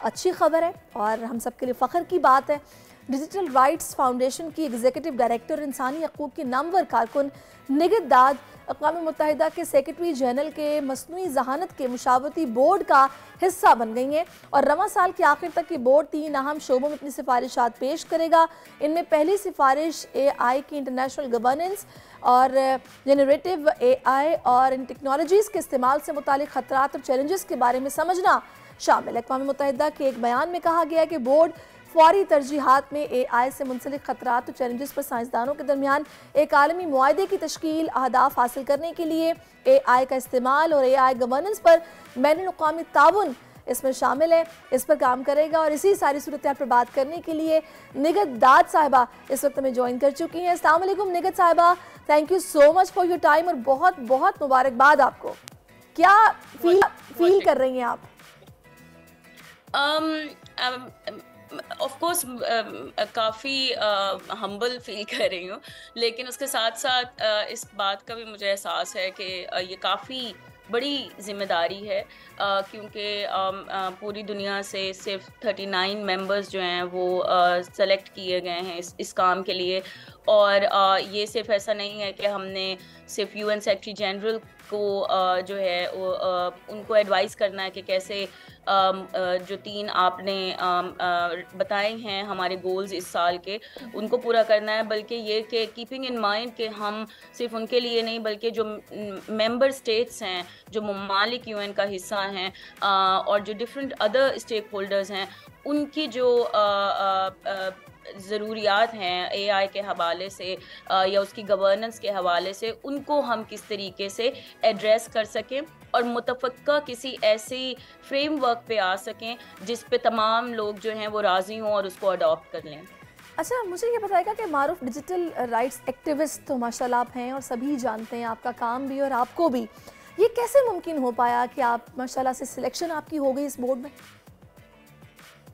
अच्छी खबर है और हम सबके लिए फ़ख्र की बात है। डिजिटल राइट्स फाउंडेशन की एग्जीक्यूटिव डायरेक्टर इंसानी हकूक़ की नामवर कारकुन निगहत दाद अक़वाम मुत्तहिदा के सेक्रेटरी जनरल के मसनूई ज़हानत के मुशावरती बोर्ड का हिस्सा बन गई हैं और रवां साल के आखिर तक ये बोर्ड 3 अहम शोबों में अपनी सिफारिशात पेश करेगा। इनमें पहली सिफारिश AI की इंटरनेशनल गवर्नेंस और जनरेटिव AI और इन टेक्नोलॉजीज़ के इस्तेमाल से मुतालिक ख़तरात और चैलेंजेस के बारे में समझना शामिल है। अक़वाम मुत्तहिदा के एक बयान में कहा गया है कि बोर्ड फौरी तरजीहात में AI से मुंसलिक ख़तरात और चैलेंजेस पर साइंसदानों के दरमियान एक आलमी मुआहदे की तश्कील, अहदाफ हासिल करने के लिए AI का इस्तेमाल और AI गवर्नेंस पर बैनुल-अक़वामी ताउन इसमें शामिल है, इस पर काम करेगा। और इसी सारी सूरत पर बात करने के लिए निगहत दाद साहिबा इस वक्त हमें ज्वाइन कर चुकी हैं। अस्सलाम वालेकुम निगहत साहिबा, thank you so much for your time और बहुत बहुत मुबारकबाद आपको। क्या फील कर रही हैं आप? ऑफ कोर्स काफ़ी हम्बल फील कर रही हूँ, लेकिन उसके साथ साथ इस बात का भी मुझे एहसास है कि ये काफ़ी बड़ी ज़िम्मेदारी है, क्योंकि पूरी दुनिया से सिर्फ 39 मेंबर्स जो हैं वो सेलेक्ट किए गए हैं इस काम के लिए। और ये सिर्फ ऐसा नहीं है कि हमने सिर्फ UN सेक्रेटरी जनरल को जो है वो उनको एडवाइस करना है कि कैसे जो 3 आपने बताए हैं हमारे गोल्स इस साल के, उनको पूरा करना है, बल्कि ये कि कीपिंग इन माइंड कि हम सिर्फ उनके लिए नहीं बल्कि जो मेंबर स्टेट्स हैं, जो ममालिक UN का हिस्सा हैं और जो डिफरेंट अदर स्टेक होल्डर्स हैं, उनकी जो ज़रूरियात हैं AI के हवाले से या उसकी गवर्नेंस के हवाले से, उनको हम किस तरीके से एड्रेस कर सकें और मुतफ़क्का किसी ऐसी फ्रेमवर्क पे आ सकें जिस पे तमाम लोग जो हैं वो राज़ी हों और उसको अडॉप्ट कर लें। अच्छा, मुझे ये बताएगा कि मारूफ डिजिटल राइट्स एक्टिविस्ट तो माशाल्लाह आप हैं और सभी जानते हैं आपका काम भी और आपको भी, ये कैसे मुमकिन हो पाया कि आप माशाल्लाह से सिलेक्शन आपकी हो गई इस बोर्ड में?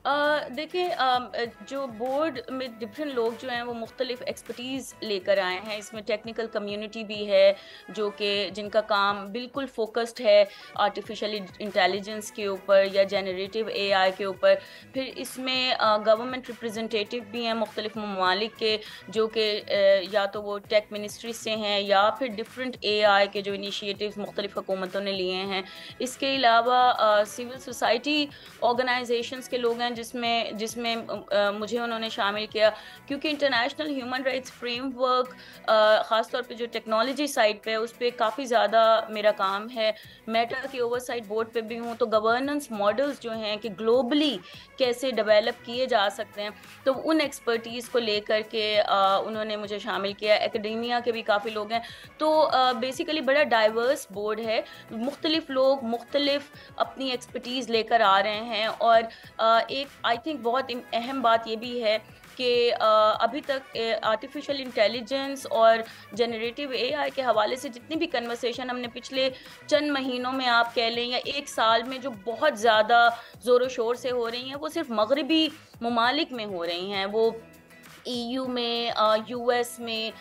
देखिए, जो बोर्ड में डिफरेंट लोग जो हैं वो मुख्तलिफ एक्सपर्टीज़ लेकर आए हैं। इसमें टेक्निकल कम्युनिटी भी है जो कि जिनका काम बिल्कुल फोकस्ड है आर्टिफिशियल इंटेलिजेंस के ऊपर या जनरेटिव AI के ऊपर। फिर इसमें गवर्नमेंट रिप्रेजेंटेटिव भी हैं मुख्तलिफ ममालिक के, जो कि या तो वो टेक मिनिस्ट्री से हैं या फिर डिफरेंट AI के जो इनिशिएटिव्स मुख्तलिफ हुकूमतों ने लिए हैं। इसके अलावा सिविल सोसाइटी ऑर्गेनाइजेशंस के लोग हैं जिसमें मुझे उन्होंने शामिल किया, क्योंकि इंटरनेशनल ह्यूमन राइट्स फ्रेमवर्क ख़ास तौर पे जो टेक्नोलॉजी साइड पे है उस पर काफ़ी ज़्यादा मेरा काम है। मेटा के ओवरसाइट बोर्ड पे भी हूँ, तो गवर्नेंस मॉडल्स जो हैं कि ग्लोबली कैसे डेवलप किए जा सकते हैं, तो उन एक्सपर्टीज़ को लेकर के उन्होंने मुझे शामिल किया। एकेडेमिया के भी काफ़ी लोग हैं, तो बेसिकली बड़ा डाइवर्स बोर्ड है। मुख्तलिफ लोग मुख्तलिफ अपनी एक्सपर्टीज़ लेकर आ रहे हैं। और एक आई थिंक बहुत अहम बात ये भी है कि अभी तक आर्टिफिशियल इंटेलिजेंस और जनरेटिव AI के हवाले से जितनी भी कन्वर्सेशन हमने पिछले चंद महीनों में आप कह लें या एक साल में जो बहुत ज़्यादा ज़ोर शोर से हो रही हैं, वो सिर्फ मगरबी ममालिक में हो रही हैं। वो EU में, US में,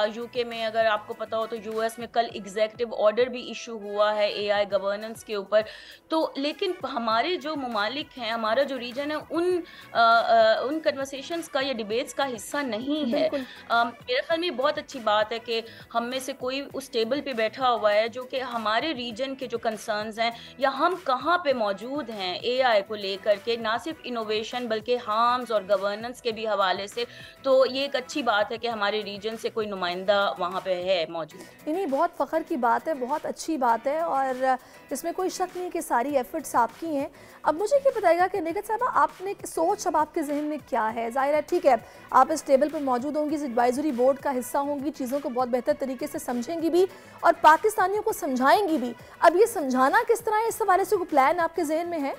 UK में, अगर आपको पता हो तो US में कल एग्जीक्यूटिव ऑर्डर भी इशू हुआ है AI गवर्नेंस के ऊपर। तो लेकिन हमारे जो ममालिक हैं, हमारा जो रीजन है, उन कन्वर्सेशंस का या डिबेट्स का हिस्सा नहीं है। मेरे ख्याल में बहुत अच्छी बात है कि हम में से कोई उस टेबल पे बैठा हुआ है जो कि हमारे रीजन के जो कंसर्न्स हैं या हम कहाँ पे मौजूद हैं AI को लेकर के, ना सिर्फ इनोवेशन बल्कि हार्म्स और गवर्नेंस के भी हवाले से। तो ये एक अच्छी बात है कि हमारे रीजन से कोई नुमाइंदा वहाँ पे है मौजूद। नहीं, बहुत फ़ख्र की बात है, बहुत अच्छी बात है और इसमें कोई शक नहीं कि सारी एफर्ट्स आपकी हैं। अब मुझे ये बताइएगा कि निगहत साहिबा, आपने सोच अब आपके जहन में क्या है? ज़ाहिर है, ठीक है, आप इस टेबल पर मौजूद होंगी, इस एडवाइजरी बोर्ड का हिस्सा होंगी, चीज़ों को बहुत बेहतर तरीके से समझेंगी भी और पाकिस्तानियों को समझाएंगी भी। अब ये समझाना किस तरह है, इस हवाले से कोई प्लान आपके जहन में है?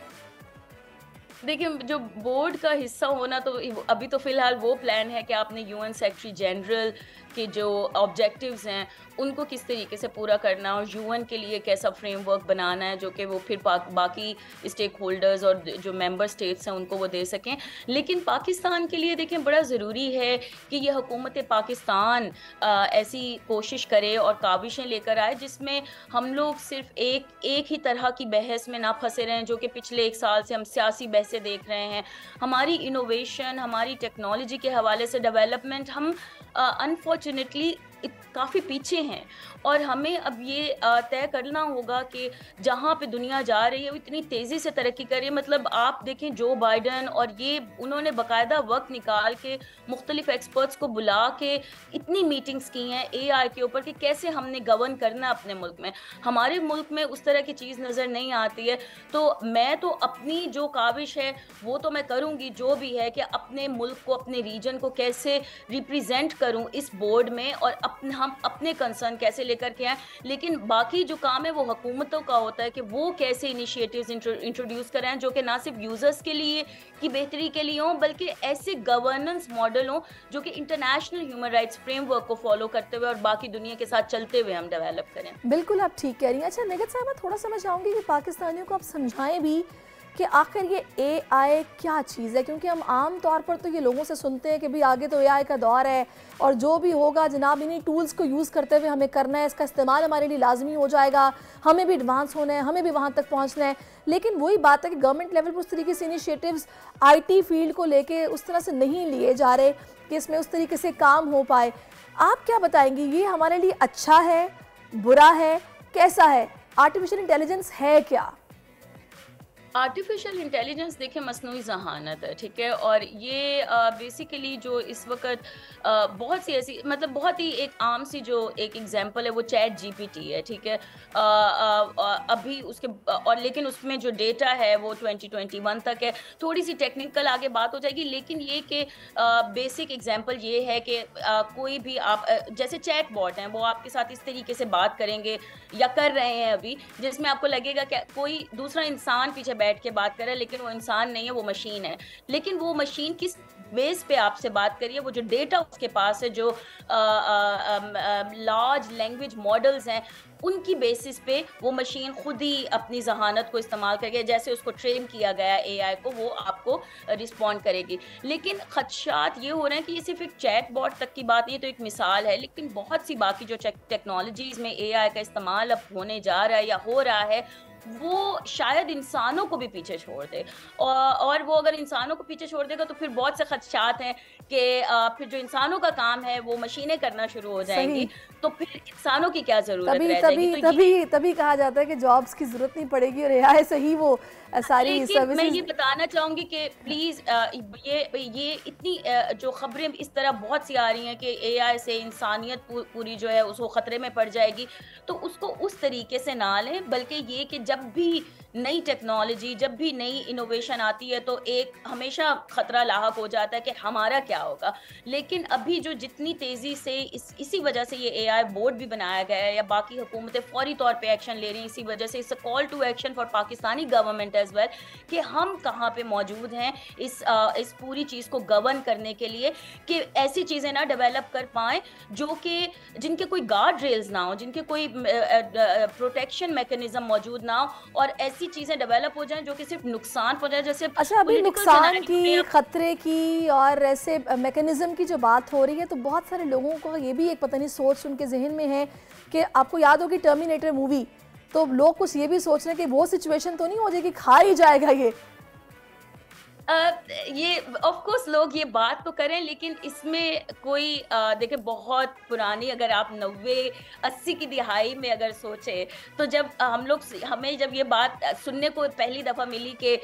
देखिए, जो बोर्ड का हिस्सा होना, तो अभी तो फिलहाल वो प्लान है कि आपने यूएन सेक्रेटरी जनरल के जो ऑब्जेक्टिव्स हैं उनको किस तरीके से पूरा करना और यूएन के लिए कैसा फ्रेमवर्क बनाना है जो कि वो फिर बाकी स्टेक होल्डर्स और जो मेंबर स्टेट्स हैं उनको वो दे सकें। लेकिन पाकिस्तान के लिए देखें बड़ा ज़रूरी है कि ये हुकूमत पाकिस्तान ऐसी कोशिश करे और काविशें लेकर आए जिसमें हम लोग सिर्फ एक ही तरह की बहस में ना फंसे रहें, जो कि पिछले 1 साल से हम सियासी बहसें देख रहे हैं। हमारी इनोवेशन, हमारी टेक्नोलॉजी के हवाले से डेवलपमेंट, हम अनफॉर्चुनेटली काफ़ी पीछे हैं और हमें अब ये तय करना होगा कि जहाँ पे दुनिया जा रही है वो इतनी तेज़ी से तरक्की कर रही है। मतलब आप देखें जो बाइडन और ये उन्होंने बाकायदा वक्त निकाल के मुख्तलिफ एक्सपर्ट्स को बुला के इतनी मीटिंग्स की हैं एआई के ऊपर कि कैसे हमने गवर्न करना अपने मुल्क में। हमारे मुल्क में उस तरह की चीज़ नज़र नहीं आती है। तो मैं तो अपनी जो काविश है वो तो मैं करूँगी जो भी है कि अपने मुल्क को, अपने रीजन को कैसे रिप्रेजेंट करूँ इस बोर्ड में और हम अपने कंसर्न कैसे लेकर के आए। लेकिन बाकी जो काम है वो हुकूमतों का होता है कि वो कैसे इनिशिएटिव्स इंट्रोड्यूस कराएं जो कि ना सिर्फ यूजर्स के लिए की बेहतरी के लिए हों बल्कि ऐसे गवर्नेंस मॉडल हों जो कि इंटरनेशनल ह्यूमन राइट्स फ्रेमवर्क को फॉलो करते हुए और बाकी दुनिया के साथ चलते हुए हम डेवलप करें। बिल्कुल आप ठीक कह रही हैं। अच्छा निगत साहब, मैं थोड़ा सा मैं चाहूँगी कि पाकिस्तानियों को आप समझाएं भी कि आखिर ये एआई क्या चीज़ है, क्योंकि हम आम तौर पर तो ये लोगों से सुनते हैं कि भाई आगे तो एआई का दौर है और जो भी होगा जनाब इन्हीं टूल्स को यूज़ करते हुए हमें करना है, इसका इस्तेमाल हमारे लिए लाजमी हो जाएगा, हमें भी एडवांस होना है, हमें भी वहाँ तक पहुँचना है। लेकिन वही बात है कि गवर्नमेंट लेवल पर उस तरीके से इनिशिएटिव्स आईटी फील्ड को लेके उस तरह से नहीं लिए जा रहे कि इसमें उस तरीके से काम हो पाए। आप क्या बताएंगी, ये हमारे लिए अच्छा है, बुरा है, कैसा है? आर्टिफिशियल इंटेलिजेंस है क्या? आर्टिफिशियल इंटेलिजेंस देखिए मसनूई ज़हानत है, ठीक है। और ये बेसिकली जो इस वक्त बहुत सी ऐसी, मतलब बहुत ही एक आम सी जो एक एग्जांपल है वो चैट जीपीटी है, ठीक है। अभी उसके और लेकिन उसमें जो डेटा है वो 2021 तक है। थोड़ी सी टेक्निकल आगे बात हो जाएगी, लेकिन ये कि बेसिक एग्जांपल ये है कि कोई भी आप जैसे चैट बॉट हैं वो आपके साथ इस तरीके से बात करेंगे या कर रहे हैं अभी, जिसमें आपको लगेगा कि कोई दूसरा इंसान पीछे बैठ के बात कर रहा है, लेकिन वो इंसान नहीं है, वो मशीन है। लेकिन वो मशीन किस बेस पे आपसे बात करिए, वो जो डेटा उसके पास है, जो लार्ज लैंग्वेज मॉडल्स हैं, उनकी बेसिस पे वो मशीन खुद ही अपनी जहानत को इस्तेमाल करके, जैसे उसको ट्रेन किया गया एआई को, वो आपको रिस्पॉन्ड करेगी। लेकिन खदशात ये हो रहे हैं कि ये सिर्फ एक चैट बॉट तक की बात नहीं, तो एक मिसाल है, लेकिन बहुत सी बाकी जो टेक्नोलॉजीज में एआई का इस्तेमाल अब होने जा रहा है या हो रहा है वो शायद इंसानों को भी पीछे छोड़ दे। और वो अगर इंसानों को पीछे छोड़ देगा तो फिर बहुत से खदशात हैं कि फिर जो इंसानों का काम है वो मशीनें करना शुरू हो जाएंगी, तो फिर इंसानों की क्या जरूरत रह जाएगी। तो तभी कहा जाता है कि जॉब्स की जरूरत नहीं पड़ेगी और एआई से ही वो सारी सर्विसेज। मैं ये बताना चाहूंगी कि प्लीज ये इतनी जो खबरें इस तरह बहुत सी आ रही हैं कि एआई से इंसानियत पूरी जो है उसको खतरे में पड़ जाएगी, तो उसको उस तरीके से ना लें, बल्कि ये कि जब भी नई टेक्नोलॉजी, जब भी नई इनोवेशन आती है तो एक हमेशा खतरा लाहक हो जाता है कि हमारा क्या होगा। लेकिन अभी जो जितनी तेजी से इसी वजह से ये एआई बोर्ड भी बनाया गया है या बाकी हुकूमतें फौरी तौर पे एक्शन ले रही हैं, इसी वजह से it's a call to action for Pakistani government as well कि हम कहाँ पे मौजूद हैं इस पूरी चीज़ को गवर्न करने के लिए, कि ऐसी चीज़ें ना डेवलप कर पाएँ जो कि जिनके कोई गार्ड रेल्स ना हो, जिनके कोई प्रोटेक्शन मैकेनिज्म मौजूद ना हो और ऐसी चीजें डेवलप हो जाएं जो कि सिर्फ नुकसान पहुंचाए। जैसे अच्छा, अभी नुकसान की, खतरे की और ऐसे मैकेनिज्म की जो बात हो रही है, तो बहुत सारे लोगों को ये भी एक पता नहीं सोच उनके जहन में है कि आपको याद होगी टर्मिनेटर मूवी, तो लोग कुछ ये भी सोच रहे हैं कि वो सिचुएशन तो नहीं हो जाएगी, खा ही जाएगा ये। ये ऑफ कोर्स लोग ये बात तो करें, लेकिन इसमें कोई देखिए बहुत पुरानी, अगर आप 90-80 की दिहाई में अगर सोचें तो जब हमें जब ये बात सुनने को पहली दफ़ा मिली कि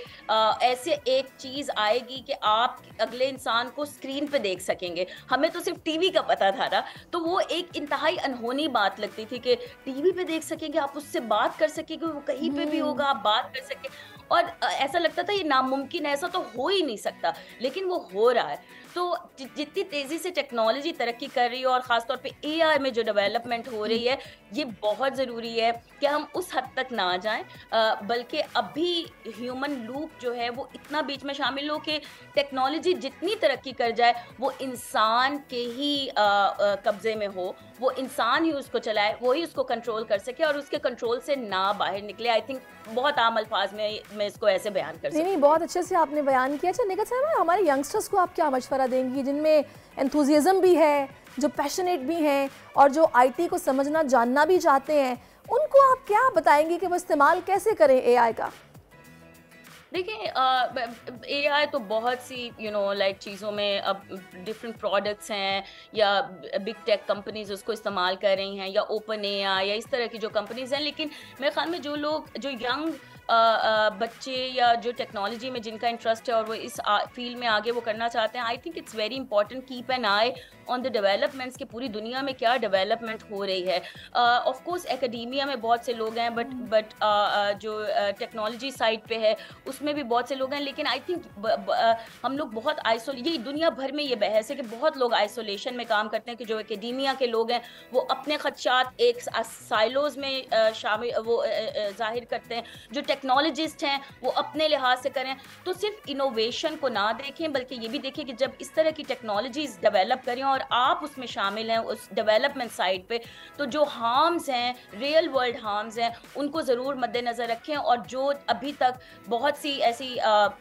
ऐसे एक चीज़ आएगी कि आप अगले इंसान को स्क्रीन पे देख सकेंगे, हमें तो सिर्फ टीवी का पता था ना, तो वो एक इंतहाई अनहोनी बात लगती थी कि टीवी पे देख सकेंगे, आप उससे बात कर सकेंगे, वो कहीं पे भी होगा, आप बात कर सकें। और ऐसा लगता था ये नामुमकिन है, ऐसा तो हो ही नहीं सकता, लेकिन वो हो रहा है। तो जितनी तेज़ी से टेक्नोलॉजी तरक्की कर रही है और ख़ास तौर पे एआई में जो डेवलपमेंट हो रही है, ये बहुत ज़रूरी है कि हम उस हद तक ना जाएं, बल्कि अभी ह्यूमन लूप जो है वो इतना बीच में शामिल हो कि टेक्नोलॉजी जितनी तरक्की कर जाए वो इंसान के ही कब्जे में हो, वो इंसान ही उसको चलाए, वो ही उसको कंट्रोल कर सके और उसके कंट्रोल से ना बाहर निकले। आई थिंक बहुत आम अल्फाज में मैं इसको ऐसे बयान कर सकती हूँ। नहीं, बहुत अच्छे से आपने बयान किया। अच्छा निगहत साहब, हमारे यंगस्टर्स को आप क्या मशवरा देंगी जिनमें एंथुजियाज्म भी है, जो पैशनेट भी हैं और जो आईटी को समझना जानना भी चाहते हैं, उनको आप क्या बताएंगी कि वो इस्तेमाल कैसे करें एआई का? देखिए एआई तो बहुत सी लाइक चीज़ों में अब डिफरेंट प्रोडक्ट्स हैं या बिग टेक कंपनीज उसको इस्तेमाल कर रही हैं या ओपन एआई या इस तरह की जो कंपनीज हैं, लेकिन मेरे ख्याल में जो लोग जो यंग बच्चे या जो टेक्नोलॉजी में जिनका इंटरेस्ट है और वो इस फील्ड में आगे वो करना चाहते हैं, I think it's very important keep an I on the developments कि पूरी दुनिया में क्या डेवलपमेंट हो रही है। ऑफ कोर्स एकेडमिया में बहुत से लोग हैं, बट जो टेक्नोलॉजी साइड पे है उसमें भी बहुत से लोग हैं, लेकिन आई थिंक हम लोग बहुत ये दुनिया भर में ये बहस है कि बहुत लोग आइसोलेशन में काम करते हैं कि जो एकेडमिया के लोग हैं वो अपने खदशात एक साइलोज में शामिल वो जाहिर करते हैं, जो टेक्नोलॉजिस्ट हैं वो अपने लिहाज से करें। तो सिर्फ इनोवेशन को ना देखें बल्कि ये भी देखें कि जब इस तरह की टेक्नोलॉजीज डेवलप करें और आप उसमें शामिल हैं उस डेवलपमेंट साइड पे, तो जो हार्म्स हैं, रियल वर्ल्ड हार्म्स हैं, उनको ज़रूर मद्देनज़र रखें। और जो अभी तक बहुत सी ऐसी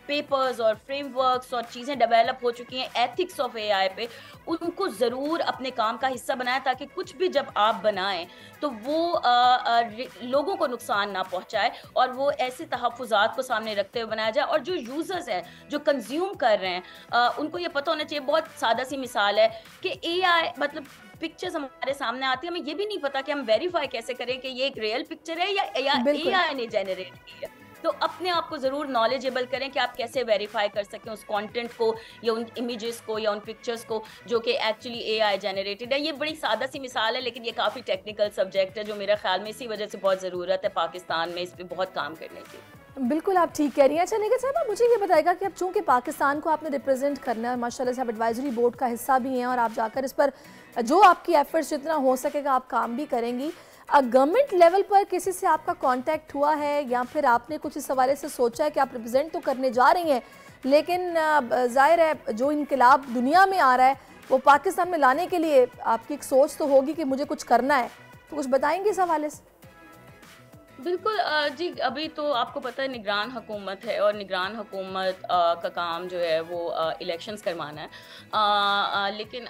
पेपर्स और फ्रेमवर्क्स और चीज़ें डेवलप हो चुकी हैं एथिक्स ऑफ एआई पे, उनको ज़रूर अपने काम का हिस्सा बनाएं ताकि कुछ भी जब आप बनाएं तो वो लोगों को नुकसान ना पहुंचाए और वो ऐसे तहफ़्फ़ुज़ात को सामने रखते हुए बनाया जाए। और जो यूज़र्स हैं जो कंज्यूम कर रहे हैं उनको ये पता होना चाहिए। बहुत सादा सी मिसाल है कि एआई मतलब पिक्चर्स हमारे सामने आती है, हमें ये भी नहीं पता कि हम वेरीफाई कैसे करें कि ये एक रियल पिक्चर है या एआई ने जनरेट की है। तो अपने आप को ज़रूर नॉलेजेबल करें कि आप कैसे वेरीफाई कर सकें उस कंटेंट को या उन इमेजेस को या उन पिक्चर्स को जो कि एक्चुअली एआई जनरेटेड है। ये बड़ी सादा सी मिसाल है, लेकिन ये काफ़ी टेक्निकल सब्जेक्ट है जो मेरे ख्याल में इसी वजह से बहुत ज़रूरत है पाकिस्तान में इस पर बहुत काम करने की। बिल्कुल, आप ठीक कह रही हैं। अच्छा निगहत साहब, मुझे ये बताएगा कि अब चूँकि पाकिस्तान को आपने रिप्रेजेंट करना है, माशाल्लाह से आप एडवाइजरी बोर्ड का हिस्सा भी हैं और आप जाकर इस पर जो आपकी एफर्ट्स जितना हो सकेगा आप काम भी करेंगी। गवर्नमेंट लेवल पर किसी से आपका कांटेक्ट हुआ है या फिर आपने कुछ इस हवाले से सोचा है कि आप रिप्रेजेंट तो करने जा रही हैं, लेकिन जाहिर है जो इनकलाब दुनिया में आ रहा है वो पाकिस्तान में लाने के लिए आपकी एक सोच तो होगी कि मुझे कुछ करना है, तो कुछ बताएंगे इस हवाले से? बिल्कुल जी, अभी तो आपको पता है निगरान हुकूमत है और निगरान हुकूमत का काम जो है वो इलेक्शंस करवाना है, लेकिन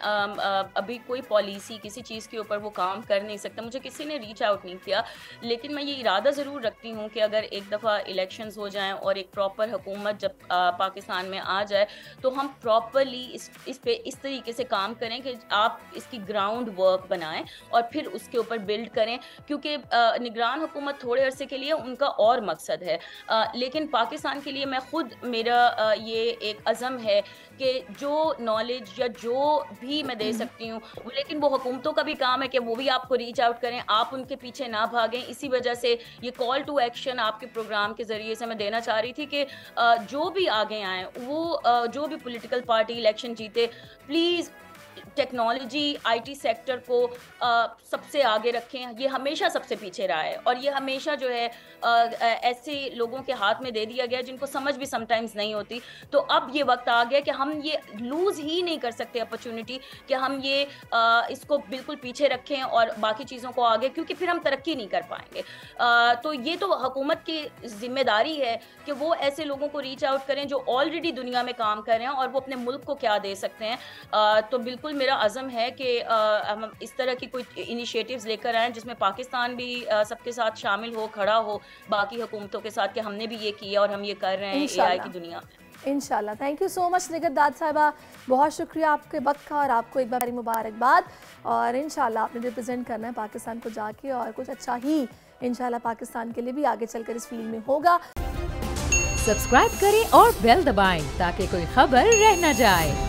अभी कोई पॉलिसी किसी चीज़ के ऊपर वो काम कर नहीं सकता। मुझे किसी ने रीच आउट नहीं किया, लेकिन मैं ये इरादा ज़रूर रखती हूँ कि अगर एक दफ़ा इलेक्शंस हो जाएं और एक प्रॉपर हुकूमत जब पाकिस्तान में आ जाए तो हम प्रॉपरली इस पे इस तरीके से काम करें कि आप इसकी ग्राउंड वर्क बनाएं और फिर उसके ऊपर बिल्ड करें, क्योंकि निगरान हुकूमत थोड़े अरसे के लिए उनका और मकसद है, लेकिन पाकिस्तान के लिए मैं खुद मेरा ये एक अज़म है कि जो नॉलेज या जो भी मैं दे सकती हूँ, लेकिन वो हुकूमतों का भी काम है कि वो भी आपको रीच आउट करें, आप उनके पीछे ना भागें। इसी वजह से ये कॉल टू एक्शन आपके प्रोग्राम के ज़रिए से मैं देना चाह रही थी कि जो भी आगे आए वो जो भी पॉलिटिकल पार्टी इलेक्शन जीते, प्लीज़ टेक्नोलॉजी आईटी सेक्टर को सबसे आगे रखें। ये हमेशा सबसे पीछे रहा है और ये हमेशा जो है ऐसे लोगों के हाथ में दे दिया गया जिनको समझ भी समटाइम्स नहीं होती। तो अब ये वक्त आ गया कि हम ये लूज़ ही नहीं कर सकते अपॉर्चुनिटी कि हम ये इसको बिल्कुल पीछे रखें और बाकी चीज़ों को आगे, क्योंकि फिर हम तरक्की नहीं कर पाएंगे। तो ये तो हुकूमत की जिम्मेदारी है कि वो ऐसे लोगों को रीच आउट करें जो ऑलरेडी दुनिया में काम कर रहे हैं और वो अपने मुल्क को क्या दे सकते हैं। तो बिल्कुल मेरा अज़म है कि हम इस तरह की कोई इनिशिएटिव्स लेकर आएँ जिसमें पाकिस्तान भी सबके साथ शामिल हो, खड़ा हो बाकी हुकूमतों के साथ कि हमने भी ये किया और हम ये कर रहे हैं एआई की दुनिया में। इंशाल्लाह। Thank you so much Nighat दाद साहिबा, बहुत शुक्रिया आपके वक्त का और आपको एक बार मुबारकबाद। और इंशाल्लाह आपने रिप्रेजेंट करना है पाकिस्तान को जाके और कुछ अच्छा ही इंशाल्लाह पाकिस्तान के लिए भी आगे चलकर इस फील्ड में होगा। सब्सक्राइब करें और बेल दबाएं ताकि कोई खबर रह न जाए।